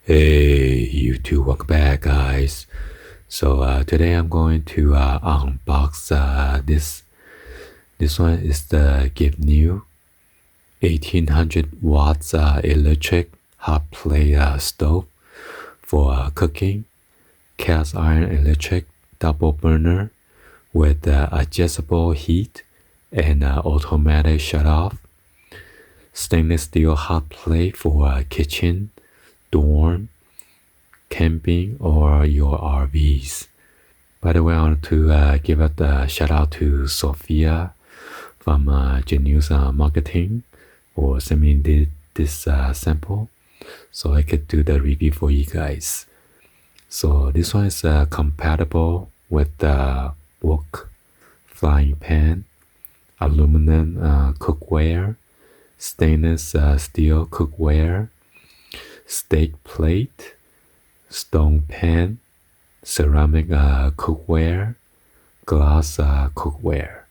Hey YouTube, welcome back guys. So today I'm going to unbox this. This one is the GIVENEU 1800 watts electric hot plate stove for cooking, cast iron electric double burner with adjustable heat and automatic shut off, stainless steel hot plate for kitchen, dorm, camping, or your RVs. By the way, I want to give a shout out to Sophia from GIVENEU's marketing for sending me this sample so I could do the review for you guys. So this one is compatible with the wok, frying pan, aluminum cookware, stainless steel cookware, steak plate, stone pan, ceramic cookware, glass cookware.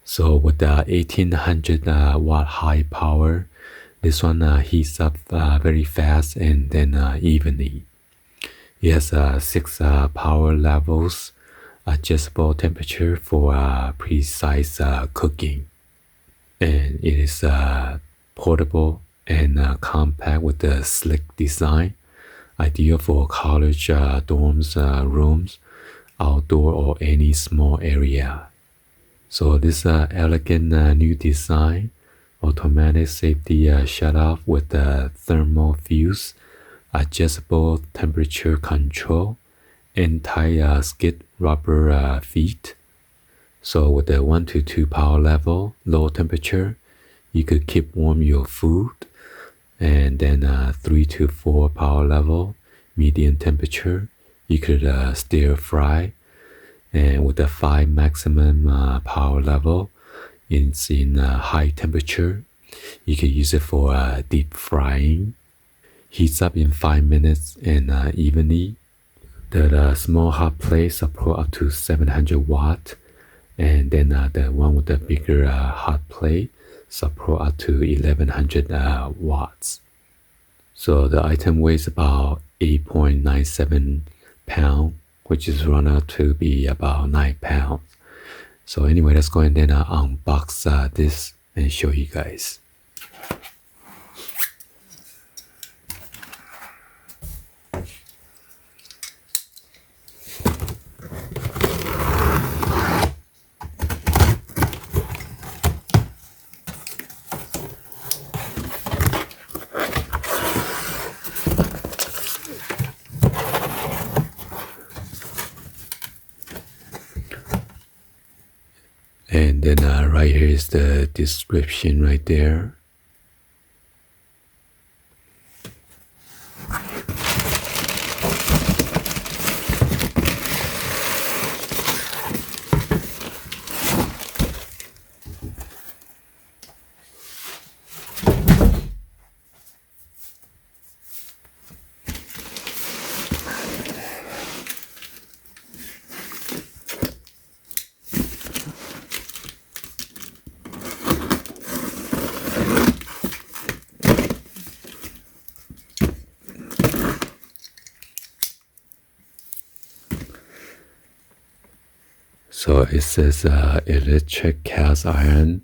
So with the 1800 watt high power, this one heats up very fast and then evenly. It has 6 power levels, adjustable temperature for precise cooking, and it is portable and compact with a slick design, ideal for college dorms, rooms, outdoor, or any small area. So this elegant new design, automatic safety shut-off with thermal fuse, adjustable temperature control, anti-skid rubber feet. So with the 1 to 2 power level, low temperature, you could keep warm your food. And then 3 to 4 power level, medium temperature, you could stir fry. And with the 5 maximum power level, it's in high temperature, you could use it for deep frying. Heats up in 5 minutes and evenly. The small hot plate support up to 700 watt, and then the one with the bigger hot plate support up to 1100 watts. So the item weighs about 8.97 pounds, which is run out to be about 9 pounds. So anyway, let's go and then unbox this and show you guys. And then right here is the description right there. So it says electric cast iron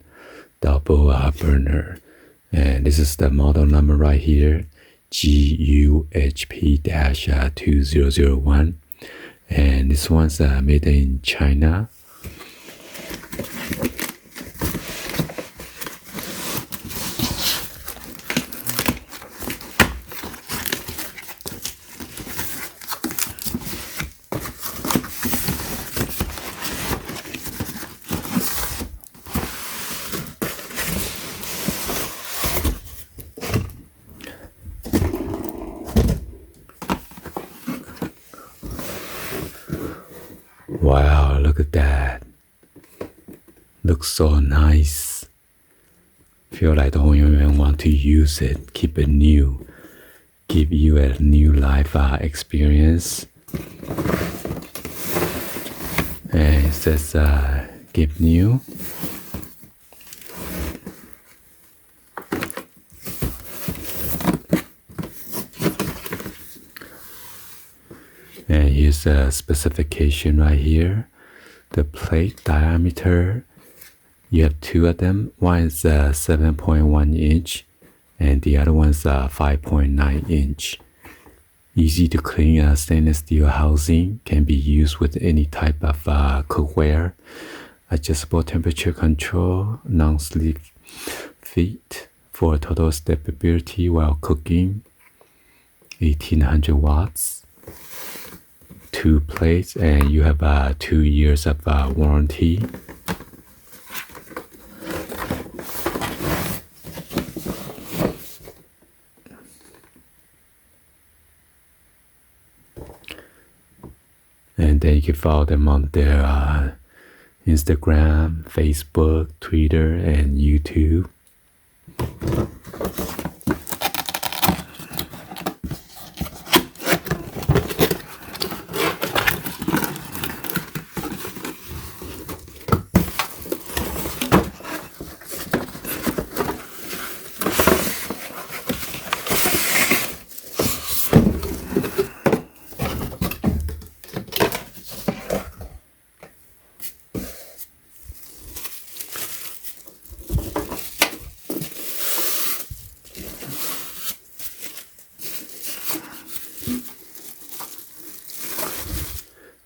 double burner, and this is the model number right here, GUHP-2001, and this one's made in China. Wow, look at that. Looks so nice. Feel like don't even want to use it. Keep it new. Give you a new life experience. And it says GIVENEU. a specification right here. The plate diameter, you have two of them. One is 7.1 inch and the other one's 5.9 inch. Easy to clean stainless steel housing, can be used with any type of cookware. Adjustable temperature control, non-slip feet for total stability while cooking. 1800 watts. 2 plates, and you have 2 years of warranty. And then you can follow them on their Instagram, Facebook, Twitter, and YouTube.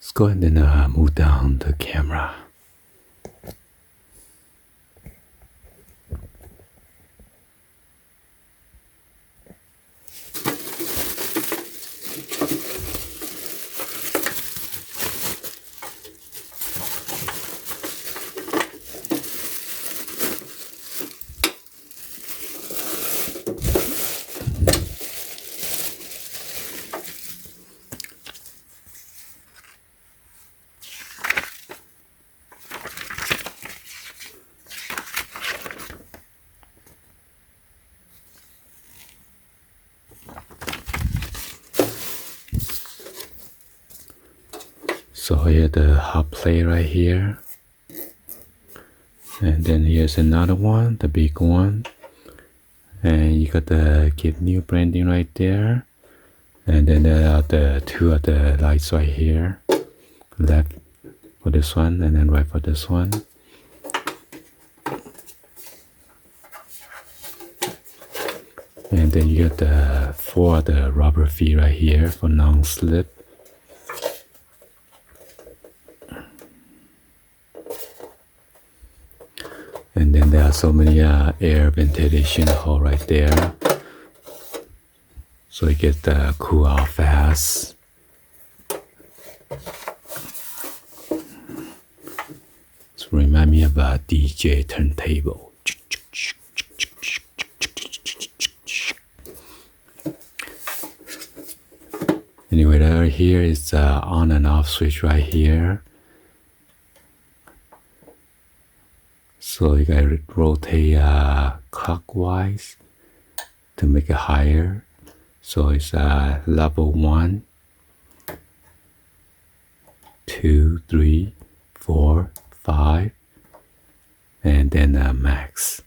Let's go ahead and move down the camera. So here's the hot plate right here. And then here's another one, the big one. And you got the GIVENEU branding right there. And then there are the two of the lights right here. Left for this one and then right for this one. And then you got the 4 of the rubber feet right here for non-slip. And then there are so many air ventilation hole right there, so you get the cool off fast. It's remind me of a DJ turntable. Anyway, right here is on and off switch right here. So you gotta rotate clockwise to make it higher. So it's level 1, 2, 3, 4, 5, and then max.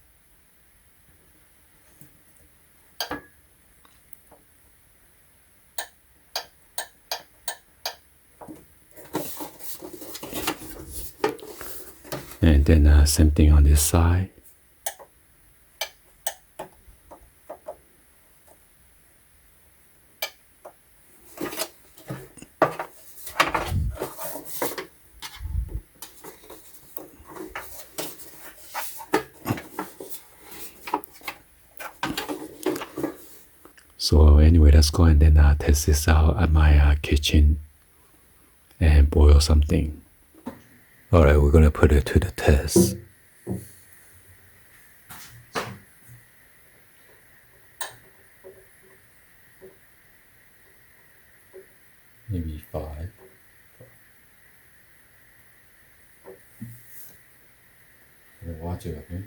And then same thing on this side. So anyway, let's go and then test this out at my kitchen and boil something. Alright, we're gonna put it to the test. Maybe 5. Watch it, okay?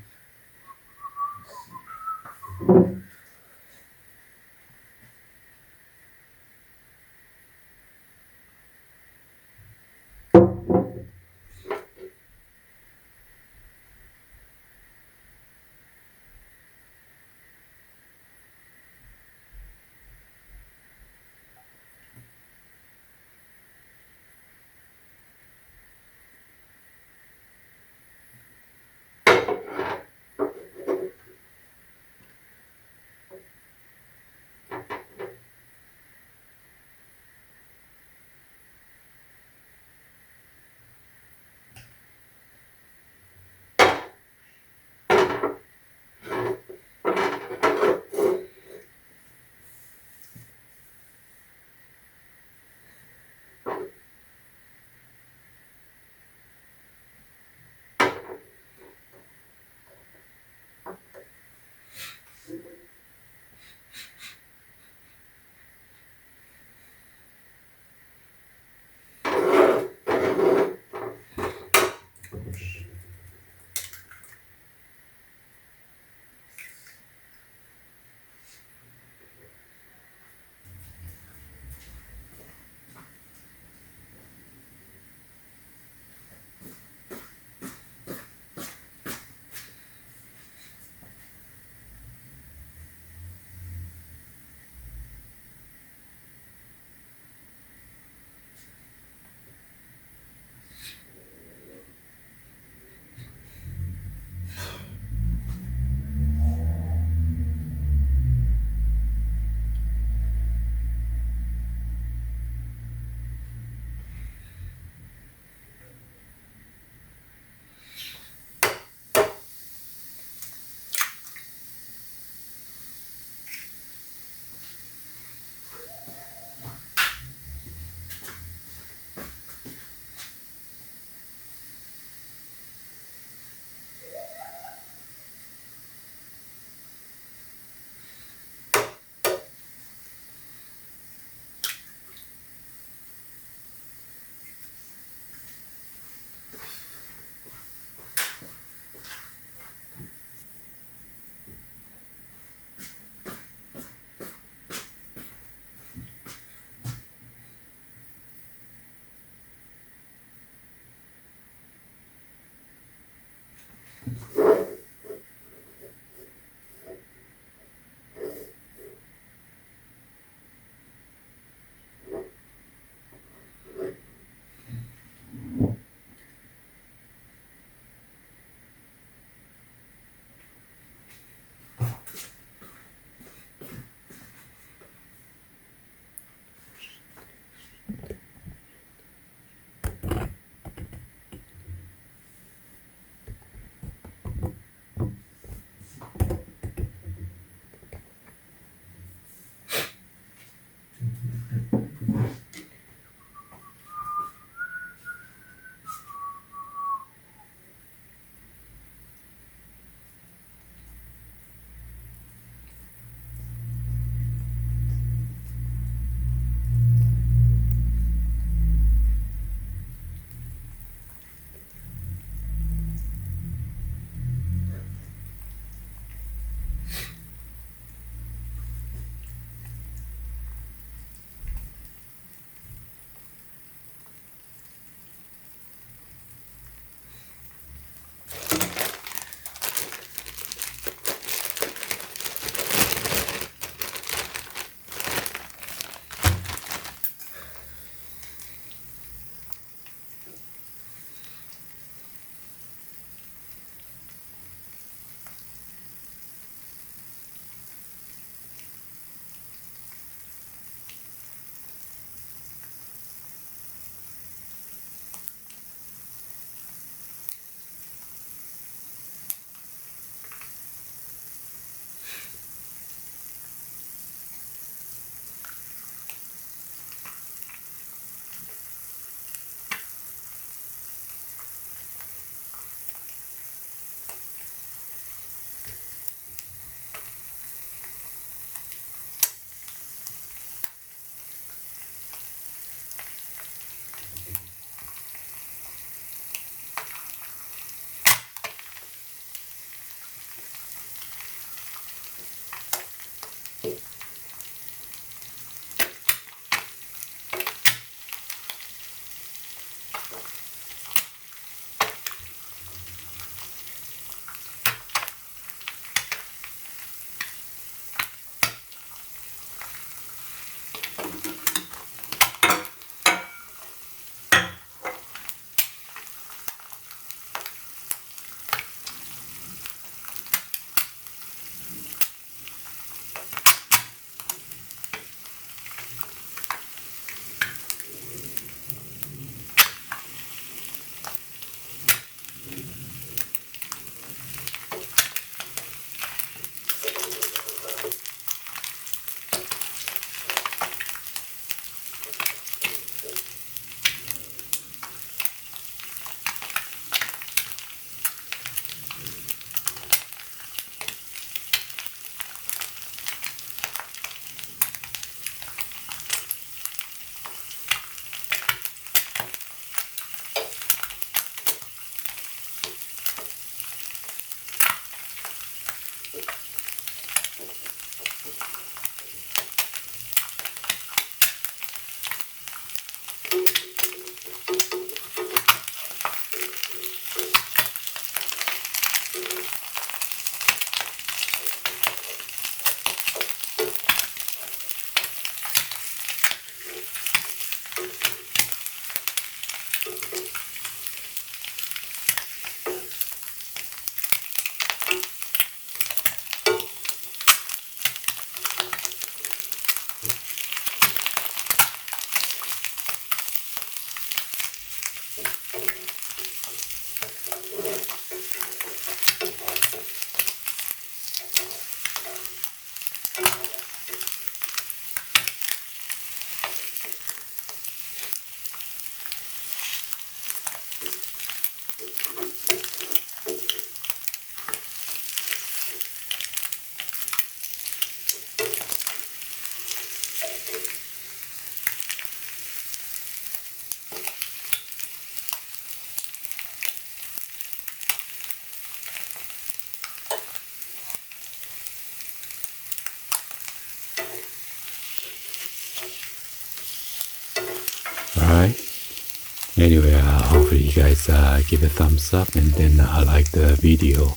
Anyway, hopefully you guys give a thumbs up and then like the video.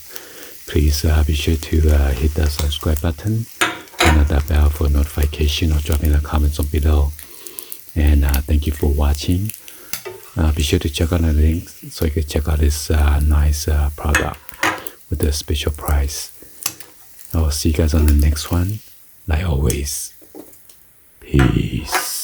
Please be sure to hit the subscribe button and the bell for notification or dropping the comments on below. And thank you for watching. Be sure to check out the links so you can check out this nice product with a special price. I will see you guys on the next one. Like always, peace.